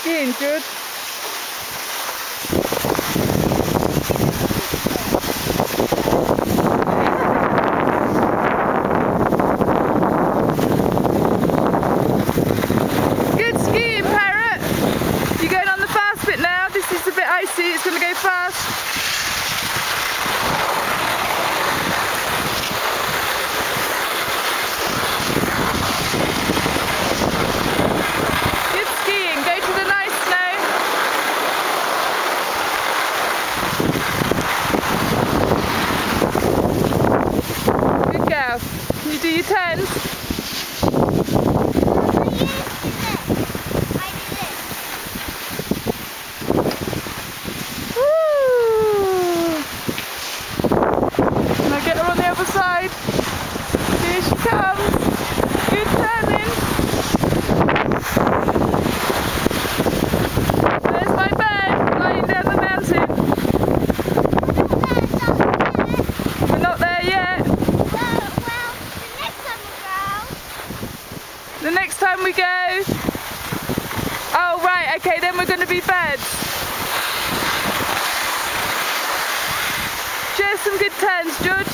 skiing, George? Good skiing, Parrot. You're going on the fast bit now. This is a bit icy. It's going to go fast. Can you do your turns? Woo! Now get her on the other side. Here she comes. Good turning. There's my bird flying down the mountain. We're not there yet. The next time we go, oh right, okay, then we're going to be birds. Share some good turns, George.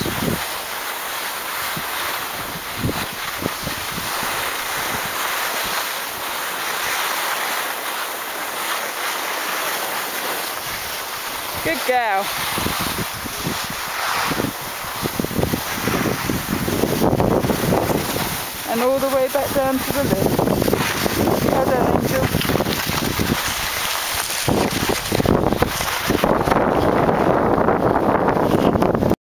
Good girl. And all the way back down to the lift.